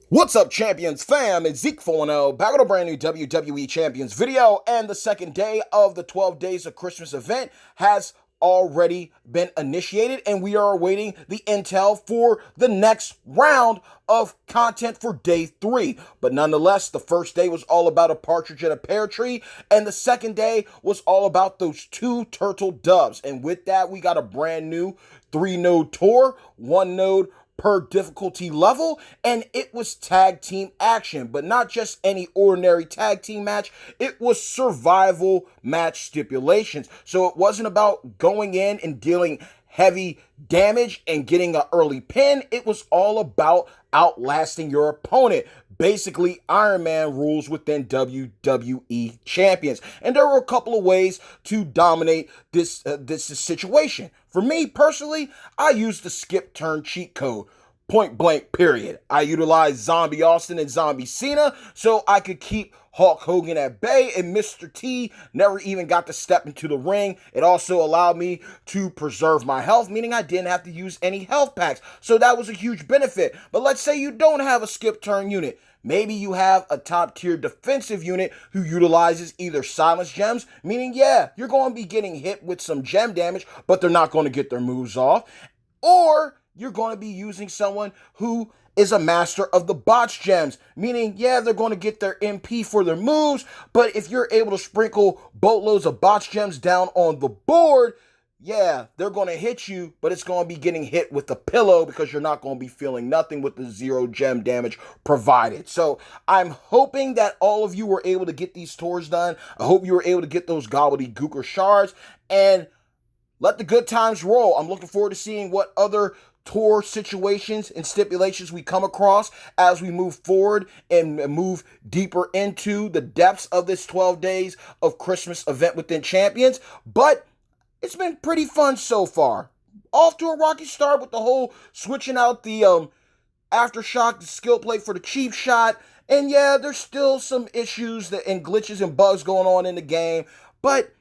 What's up, Champions fam? It's Zeke 4 back with a brand new WWE Champions video, and the second day of the 12 Days of Christmas event has already been initiated, and we are awaiting the intel for the next round of content for day 3. But nonetheless, the first day was all about a partridge in a pear tree, and the second day was all about those 2 turtle doves. And with that, we got a brand new 3-node tour, 1 node per difficulty level, and it was tag team action, but not just any ordinary tag team match. It was survival match stipulations. So it wasn't about going in and dealing heavy damage and getting an early pin. It was all about outlasting your opponent. Basically, Iron Man rules within WWE champions. And there were a couple of ways to dominate this situation. For me, personally, I used the skip turn cheat code. Point blank, period. I utilized Zombie Austin and Zombie Cena so I could keep Hulk Hogan at bay, and Mr. T never even got to step into the ring. It also allowed me to preserve my health, meaning I didn't have to use any health packs. So that was a huge benefit. But let's say you don't have a skip turn unit. Maybe you have a top tier defensive unit who utilizes either silence gems, meaning, yeah, you're going to be getting hit with some gem damage, but they're not going to get their moves off. Or you're going to be using someone who is a master of the botch gems, meaning, yeah, they're going to get their MP for their moves, but if you're able to sprinkle boatloads of botch gems down on the board, yeah, they're going to hit you, but it's going to be getting hit with a pillow because you're not going to be feeling nothing with the 0 gem damage provided. So I'm hoping that all of you were able to get these tours done. I hope you were able to get those gobbledygooker shards, and let the good times roll. I'm looking forward to seeing what other tour situations and stipulations we come across as we move forward and move deeper into the depths of this 12 days of Christmas event within Champions. But it's been pretty fun so far. Off to a rocky start with the whole switching out the aftershock, the skill plate for the cheap shot. And yeah, there's still some issues and glitches and bugs going on in the game, but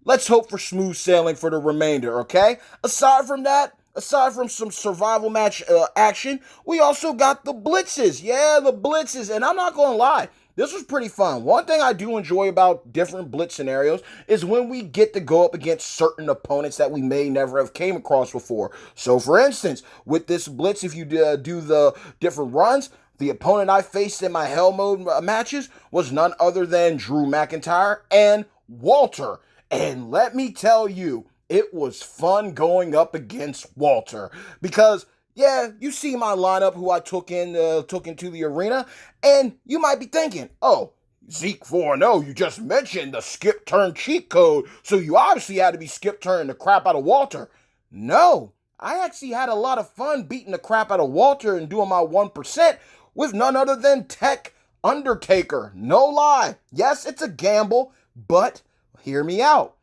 let's hope for smooth sailing for the remainder, okay? Aside from that, aside from some survival match action, we also got the blitzes. Yeah, the blitzes. And I'm not going to lie, this was pretty fun. One thing I do enjoy about different blitz scenarios is when we get to go up against certain opponents that we may never have came across before. So, for instance, with this blitz, if you do the different runs, the opponent I faced in my Hell Mode matches was none other than Drew McIntyre and Walter. And let me tell you, it was fun going up against Walter because, yeah, you see my lineup who I took into the arena, and you might be thinking, oh, Zeke 4-0, you just mentioned the skip turn cheat code, so you obviously had to be skip turning the crap out of Walter. No, I actually had a lot of fun beating the crap out of Walter and doing my 1% with none other than Tech Undertaker. No lie. Yes, it's a gamble, but hear me out.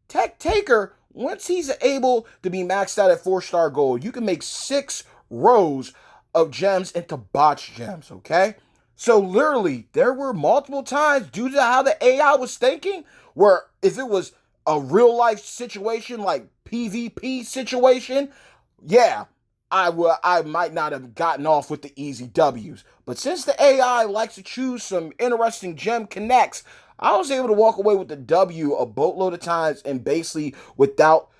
Tech Taker, once he's able to be maxed out at 4-star gold, you can make 6 rows of gems into botch gems, okay? So literally, there were multiple times due to how the AI was thinking, where if it was a real life situation like PvP situation, yeah, I might not have gotten off with the easy W's. But since the AI likes to choose some interesting gem connects, I was able to walk away with the W a boatload of times and basically without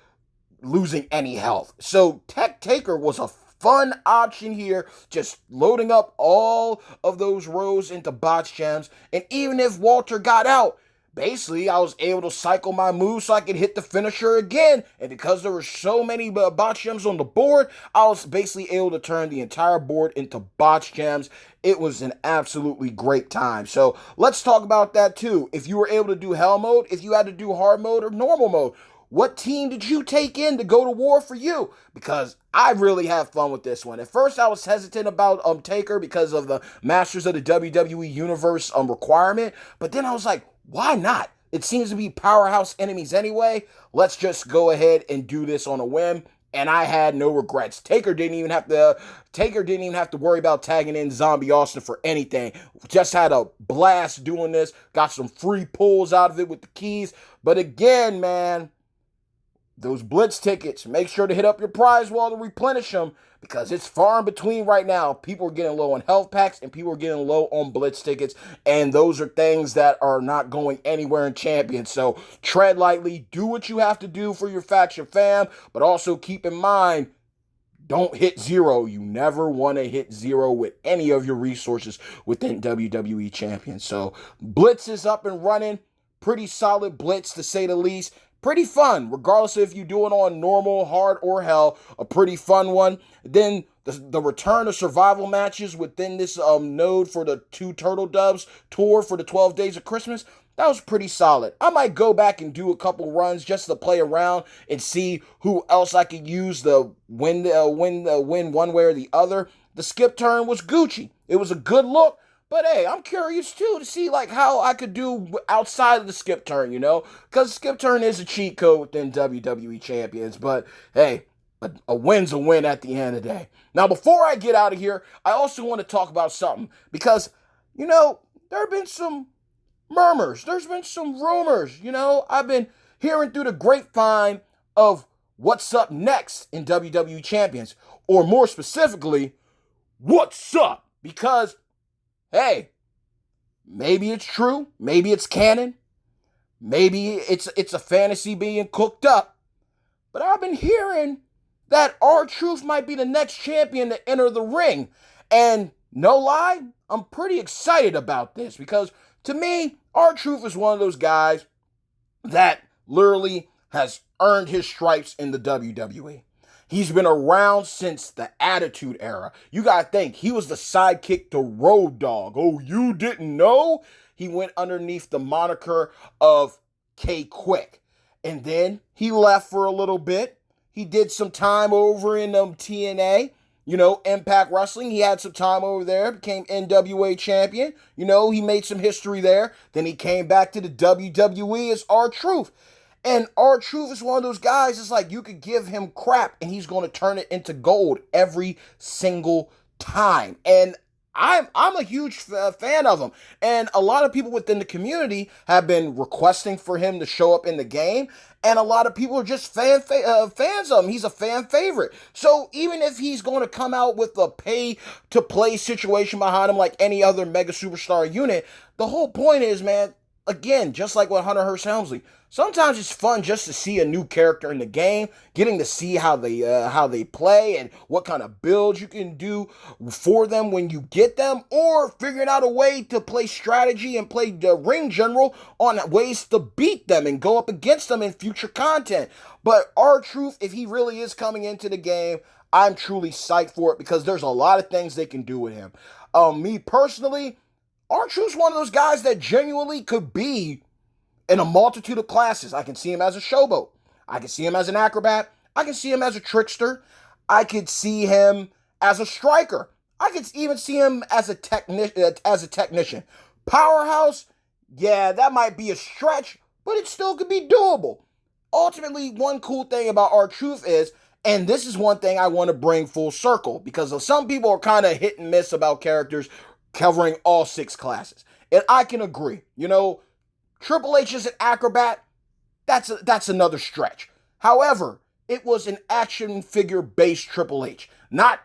losing any health. So Tech Taker was a fun option here, just loading up all of those rows into botch gems. And even if Walter got out, basically I was able to cycle my moves so I could hit the finisher again. And because there were so many botch gems on the board, I was basically able to turn the entire board into botch gems. It was an absolutely great time. So let's talk about that too. If you were able to do hell mode, if you had to do hard mode or normal mode, what team did you take in to go to war for you? Because I really had fun with this one. At first, I was hesitant about Taker because of the Masters of the WWE Universe requirement. But then I was like, why not? It seems to be powerhouse enemies anyway. Let's just go ahead and do this on a whim. And I had no regrets. Taker didn't even have to worry about tagging in Zombie Austin for anything. Just had a blast doing this. Got some free pulls out of it with the keys. But again, man, those Blitz tickets, make sure to hit up your prize wall to replenish them because it's far in between right now. People are getting low on health packs and people are getting low on Blitz tickets, and those are things that are not going anywhere in Champions. So tread lightly, do what you have to do for your faction fam, but also keep in mind, don't hit zero. You never want to hit zero with any of your resources within WWE Champions. So Blitz is up and running. Pretty solid Blitz to say the least. Pretty fun, regardless if you do it on normal, hard, or hell. A pretty fun one. Then the return of survival matches within this node for the 2 Turtle Doves tour for the 12 Days of Christmas. That was pretty solid. I might go back and do a couple runs just to play around and see who else I could use to win one way or the other. The skip turn was Gucci. It was a good look. But hey, I'm curious too to see like how I could do outside of the skip turn, because skip turn is a cheat code within WWE Champions. But hey, a win's a win at the end of the day. Now, before I get out of here, I also want to talk about something because there have been some murmurs. There's been some rumors. I've been hearing through the grapevine of what's up next in WWE Champions, or more specifically, what's up? Because hey, maybe it's true, maybe it's canon, maybe it's a fantasy being cooked up, but I've been hearing that R-Truth might be the next champion to enter the ring, and no lie, I'm pretty excited about this, because to me, R-Truth is one of those guys that literally has earned his stripes in the WWE. He's been around since the Attitude Era. You gotta think, he was the sidekick to Road Dogg. Oh, you didn't know? He went underneath the moniker of K-Quick. And then he left for a little bit. He did some time over in TNA, Impact Wrestling. He had some time over there, became NWA champion. He made some history there. Then he came back to the WWE as R-Truth. And R-Truth is one of those guys, it's like you could give him crap and he's going to turn it into gold every single time. And I'm a huge fan of him. And a lot of people within the community have been requesting for him to show up in the game. And a lot of people are just fans of him. He's a fan favorite. So even if he's going to come out with a pay-to-play situation behind him like any other mega superstar unit, the whole point is, man, again, just like with Hunter Hearst Helmsley, sometimes it's fun just to see a new character in the game, getting to see how they play and what kind of builds you can do for them when you get them, or figuring out a way to play strategy and play the ring general on ways to beat them and go up against them in future content. But R-Truth, if he really is coming into the game, I'm truly psyched for it because there's a lot of things they can do with him. Me personally, R-Truth's one of those guys that genuinely could be in a multitude of classes. I can see him as a showboat. I can see him as an acrobat. I can see him as a trickster. I could see him as a striker. I could even see him as a technician. Powerhouse, yeah, that might be a stretch, but it still could be doable. Ultimately, one cool thing about R-Truth is, and this is one thing I want to bring full circle, because some people are kind of hit and miss about characters covering all 6 classes. And I can agree. Triple H is an acrobat. That's another stretch. However, it was an action figure based Triple H, not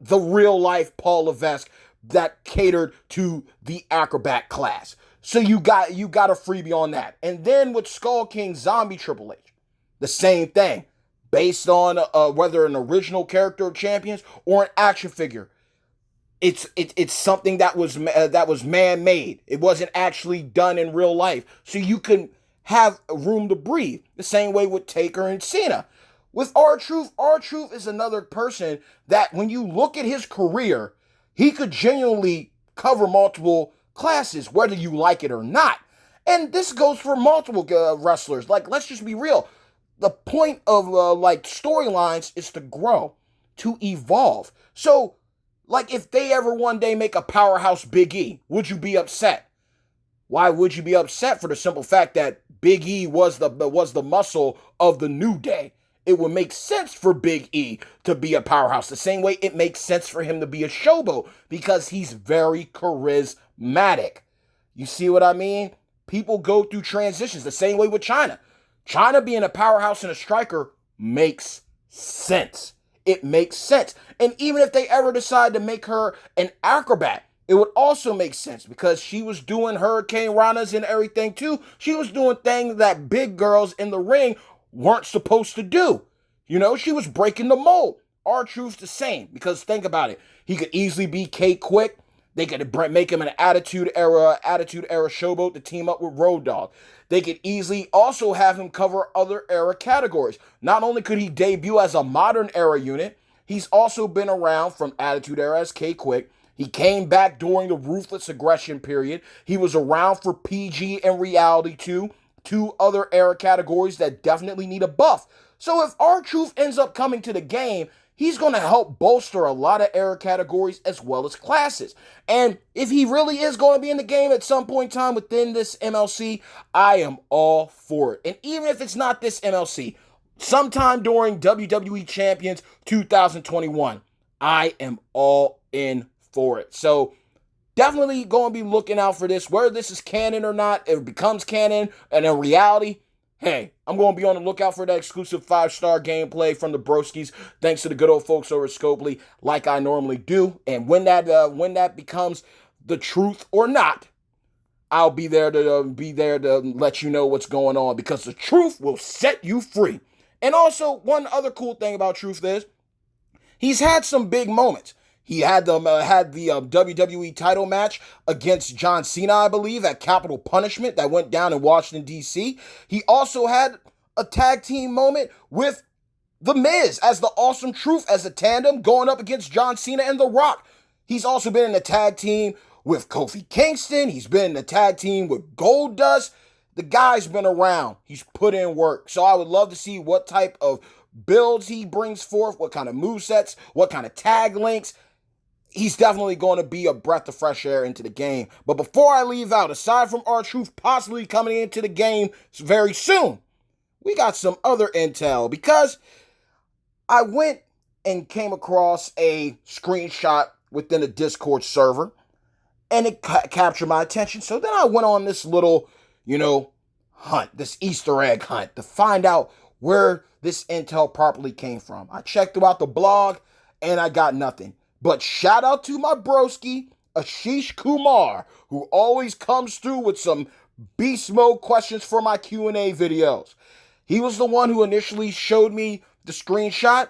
the real life Paul Levesque that catered to the acrobat class. So you got a freebie on that. And then with Skull King Zombie Triple H, the same thing, based on whether an original character of Champions or an action figure. It's something that was man-made. It wasn't actually done in real life. So you can have room to breathe. The same way with Taker and Cena. With R-Truth is another person that when you look at his career, he could genuinely cover multiple classes, whether you like it or not. And this goes for multiple wrestlers. Like, let's just be real. The point of storylines is to grow, to evolve. So, like, if they ever one day make a powerhouse Big E, would you be upset? Why would you be upset? For the simple fact that Big E was the muscle of the New Day. It would make sense for Big E to be a powerhouse. The same way it makes sense for him to be a showboat, because he's very charismatic. You see what I mean? People go through transitions the same way with China. China being a powerhouse and a striker makes sense. It makes sense. And even if they ever decide to make her an acrobat, it would also make sense because she was doing hurricane ranas and everything too. She was doing things that big girls in the ring weren't supposed to do. You know, she was breaking the mold. R-Truth's the same because think about it. He could easily be K-Quick. They could make him an Attitude Era showboat to team up with Road Dogg. They could easily also have him cover other era categories. Not only could he debut as a modern era unit, he's also been around from Attitude Era as K-Quick. He came back during the Ruthless Aggression period. He was around for PG and Reality too. Two other era categories that definitely need a buff. So if R-Truth ends up coming to the game, he's going to help bolster a lot of era categories as well as classes. And if he really is going to be in the game at some point in time within this MLC, I am all for it. And even if it's not this MLC, sometime during WWE Champions 2021, I am all in for it. So definitely going to be looking out for this. Whether this is canon or not, if it becomes canon and in reality, hey, I'm going to be on the lookout for that exclusive 5-star gameplay from the Broskis, thanks to the good old folks over at Scopely, like I normally do. And when that becomes the truth or not, I'll be there to let you know what's going on because the truth will set you free. And also, one other cool thing about Truth is he's had some big moments. He had the WWE title match against John Cena, I believe, at Capital Punishment that went down in Washington, D.C. He also had a tag team moment with The Miz as the Awesome Truth as a tandem going up against John Cena and The Rock. He's also been in a tag team with Kofi Kingston. He's been in a tag team with Goldust. The guy's been around. He's put in work. So I would love to see what type of builds he brings forth, what kind of movesets, what kind of tag links. He's definitely going to be a breath of fresh air into the game. But before I leave out, aside from R-Truth possibly coming into the game very soon, we got some other intel because I went and came across a screenshot within a Discord server and it captured my attention. So then I went on this little, hunt, this Easter egg hunt to find out where this intel properly came from. I checked throughout the blog and I got nothing. But shout out to my broski, Ashish Kumar, who always comes through with some beast mode questions for my Q&A videos. He was the one who initially showed me the screenshot.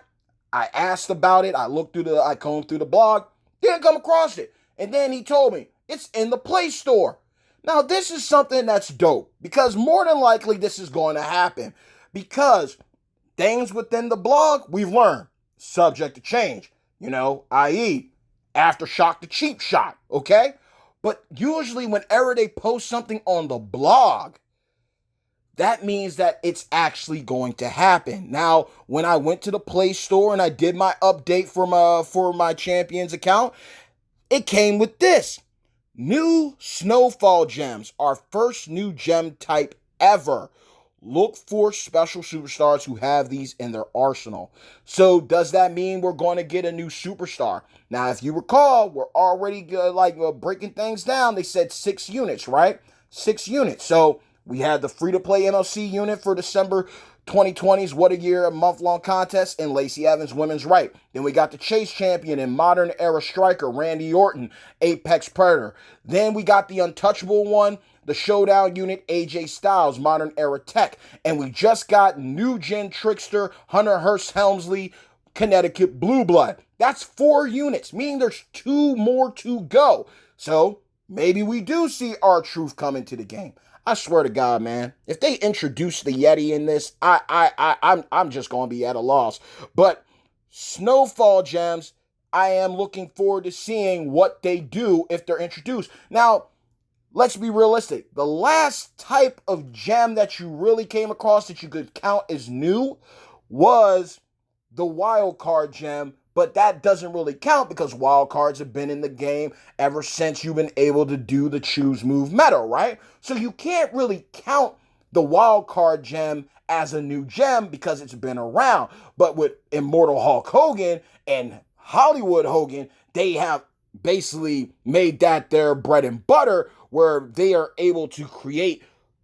I asked about it. I combed through the blog, didn't come across it. And then he told me it's in the Play Store. Now, this is something that's dope because more than likely this is going to happen because things within the blog we've learned subject to change. I.e., Aftershock the cheap shot, okay? But usually whenever they post something on the blog, that means that it's actually going to happen. Now, when I went to the Play Store and I did my update for my Champions account, it came with this. New Snowfall gems, our first new gem type ever. Look for special superstars who have these in their arsenal. So does that mean we're going to get a new superstar? Now, if you recall, we're already breaking things down. They said 6 units, right? 6 units. So we had the free-to-play MLC unit for December 2020's What a Year, a month-long contest, and Lacey Evans Women's Right. Then we got the Chase Champion and Modern Era Striker, Randy Orton, Apex Predator. Then we got the Untouchable one, the Showdown unit, AJ Styles, Modern Era Tech. And we just got New Gen Trickster, Hunter Hearst Helmsley, Connecticut Blue Blood. That's 4 units, meaning there's 2 more to go. So maybe we do see R-Truth come into the game. I swear to God, man, if they introduce the Yeti in this, I'm just going to be at a loss. But Snowfall gems, I am looking forward to seeing what they do if they're introduced. Now, let's be realistic. The last type of gem that you really came across that you could count as new was the wild card gem, but that doesn't really count because wild cards have been in the game ever since you've been able to do the choose move meta, right? So you can't really count the wild card gem as a new gem because it's been around. But with Immortal Hulk Hogan and Hollywood Hogan, they have basically made that their bread and butter where they are able to create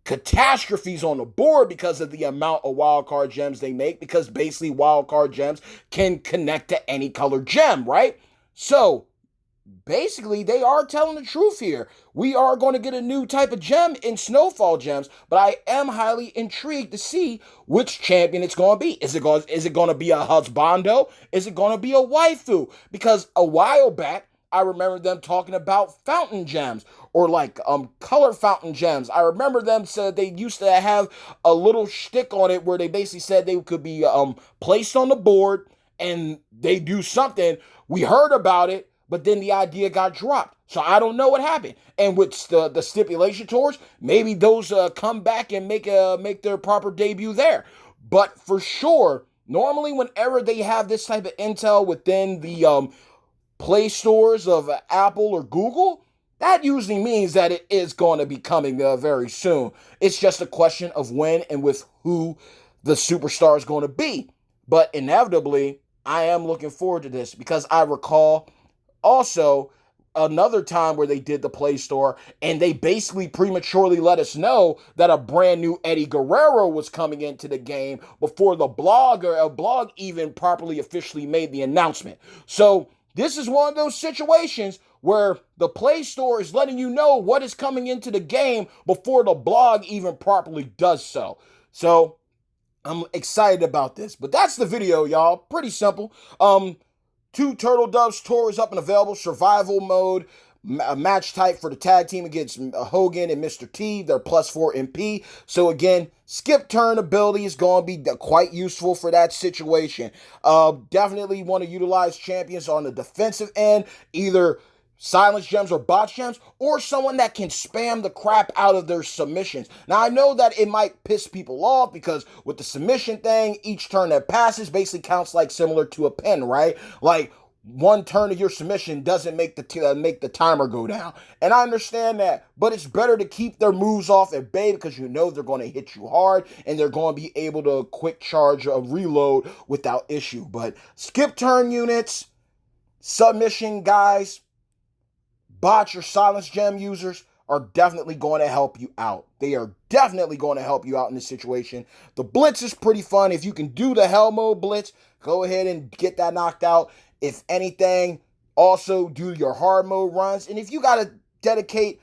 catastrophes on the board because of the amount of wildcard gems they make, because basically wildcard gems can connect to any colored gem, right? So basically, they are telling the truth here. We are going to get a new type of gem in Snowfall gems, but I am highly intrigued to see which champion it's going to be. Is it going to be a husbando? Is it going to be a waifu? Because a while back, I remember them talking about fountain gems, or like color fountain gems. I remember them said they used to have a little shtick on it where they basically said they could be placed on the board and they do something. We heard about it, but then the idea got dropped. So I don't know what happened. And with the stipulation tours, maybe those come back and make their proper debut there. But for sure, normally whenever they have this type of intel within the Play stores of Apple or Google, that usually means that it is going to be coming very soon. It's just a question of when and with who the superstar is going to be. But inevitably, I am looking forward to this, because I recall also another time where they did the Play Store and they basically prematurely let us know that a brand new Eddie Guerrero was coming into the game before the blog even properly officially made the announcement. So this is one of those situations where the Play Store is letting you know what is coming into the game before the blog even properly does so. So I'm excited about this. But that's the video, y'all. Pretty simple. 2 Turtle Doves tours up and available. Survival mode. A match type for the tag team against Hogan and Mr. T. They're +4 MP. So again, skip turn ability is going to be quite useful for that situation. Definitely want to utilize champions on the defensive end, either silence gems or botch gems, or someone that can spam the crap out of their submissions. Now, I know that it might piss people off because with the submission thing, each turn that passes basically counts like similar to a pin, right? Like, one turn of your submission doesn't make the timer go down. And I understand that, but it's better to keep their moves off at bay because you know they're going to hit you hard and they're going to be able to quick charge a reload without issue. But skip turn units, submission guys, botch or silence gem users are definitely going to help you out. They are definitely going to help you out in this situation. The Blitz is pretty fun. If you can do the Hell Mode Blitz, go ahead and get that knocked out. If anything, also do your hard mode runs. And if you got to dedicate,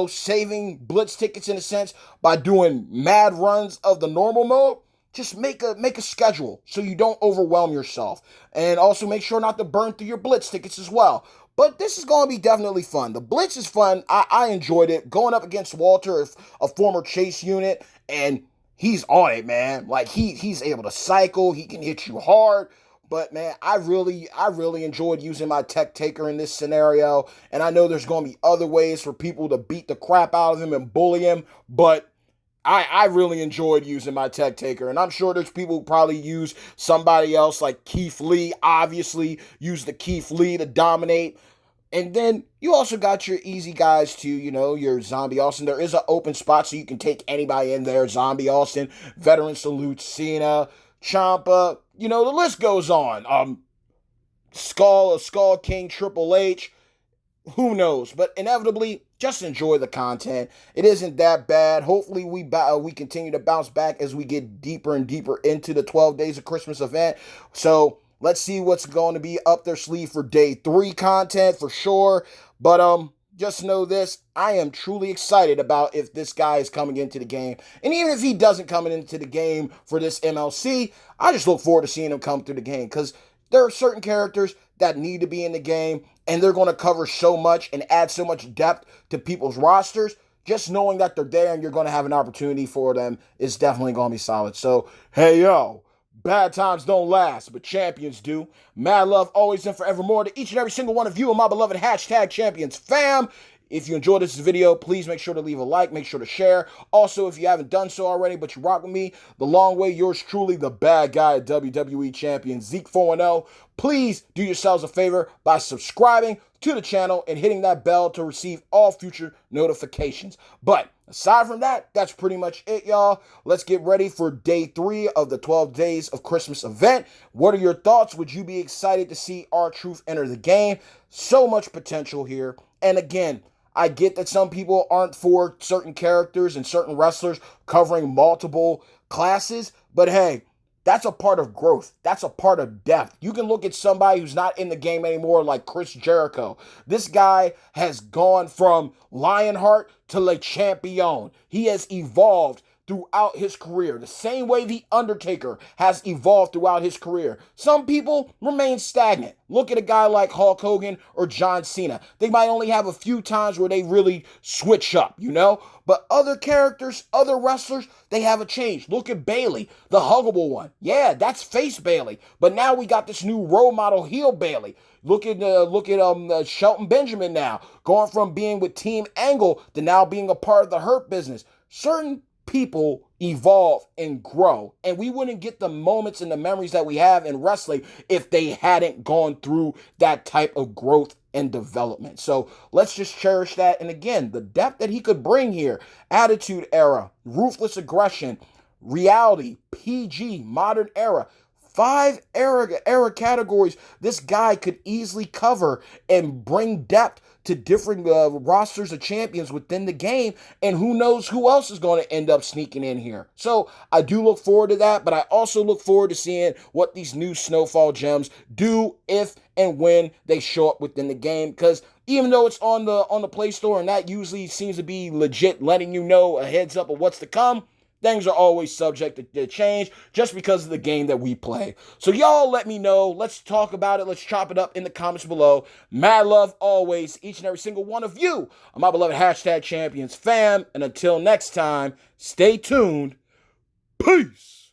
saving Blitz tickets in a sense by doing mad runs of the normal mode, just make a schedule so you don't overwhelm yourself. And also make sure not to burn through your Blitz tickets as well. But this is going to be definitely fun. The Blitz is fun. I enjoyed it. Going up against Walter, a former Chase unit, and he's on it, man. Like, he's able to cycle. He can hit you hard. But, man, I really enjoyed using my Tech Taker in this scenario. And I know there's going to be other ways for people to beat the crap out of him and bully him. But I really enjoyed using my Tech Taker. And I'm sure there's people who probably use somebody else like Keith Lee. Obviously, use the Keith Lee to dominate. And then you also got your easy guys too, your Zombie Austin. There is an open spot so you can take anybody in there. Zombie Austin, Veteran Salute, Cena, Ciampa, the list goes on. Skull King, Triple H, who knows? But inevitably, just enjoy the content. It isn't that bad. Hopefully, we continue to bounce back as we get deeper and deeper into the 12 Days of Christmas event. So let's see what's going to be up their sleeve for day 3 content for sure. But just know this, I am truly excited about if this guy is coming into the game. And even if he doesn't come into the game for this MLC, I just look forward to seeing him come through the game because there are certain characters that need to be in the game and they're going to cover so much and add so much depth to people's rosters. Just knowing that they're there and you're going to have an opportunity for them is definitely going to be solid. So, hey, yo. Bad times don't last, but champions do. Mad love always and forevermore to each and every single one of you and my beloved #champions fam. If you enjoyed this video, please make sure to leave a like, make sure to share. Also, if you haven't done so already, but you rock with me, the long way, yours truly, the bad guy at WWE Champion, Zeke 4-0. Please do yourselves a favor by subscribing to the channel and hitting that bell to receive all future notifications. But aside from that, that's pretty much it, y'all. Let's get ready for day 3 of the 12 Days of Christmas event. What are your thoughts? Would you be excited to see R-Truth enter the game? So much potential here. And again, I get that some people aren't for certain characters and certain wrestlers covering multiple classes, but hey, that's a part of growth. That's a part of depth. You can look at somebody who's not in the game anymore, like Chris Jericho. This guy has gone from Lionheart to Le Champion. He has evolved throughout his career, the same way The Undertaker has evolved throughout his career. Some people remain stagnant. Look at a guy like Hulk Hogan or John Cena. They might only have a few times where they really switch up, you know? But other characters, other wrestlers, they have a change. Look at Bayley, the huggable one. Yeah, that's face Bayley. But now we got this new role model heel Bayley. Look at Shelton Benjamin now, going from being with Team Angle to now being a part of the Hurt Business. Certain people evolve and grow, and we wouldn't get the moments and the memories that we have in wrestling if they hadn't gone through that type of growth and development. So let's just cherish that. And again, the depth that he could bring here: Attitude Era, Ruthless Aggression, Reality, PG, Modern Era. 5 era categories this guy could easily cover and bring depth to different rosters of champions within the game, and who knows who else is going to end up sneaking in here. So I do look forward to that, but I also look forward to seeing what these new Snowfall gems do if and when they show up within the game, because even though it's on the Play Store, and that usually seems to be legit letting you know a heads up of what's to come, things are always subject to change just because of the game that we play. So y'all let me know. Let's talk about it. Let's chop it up in the comments below. Mad love always, each and every single one of you, my beloved #champions fam. And until next time, stay tuned. Peace.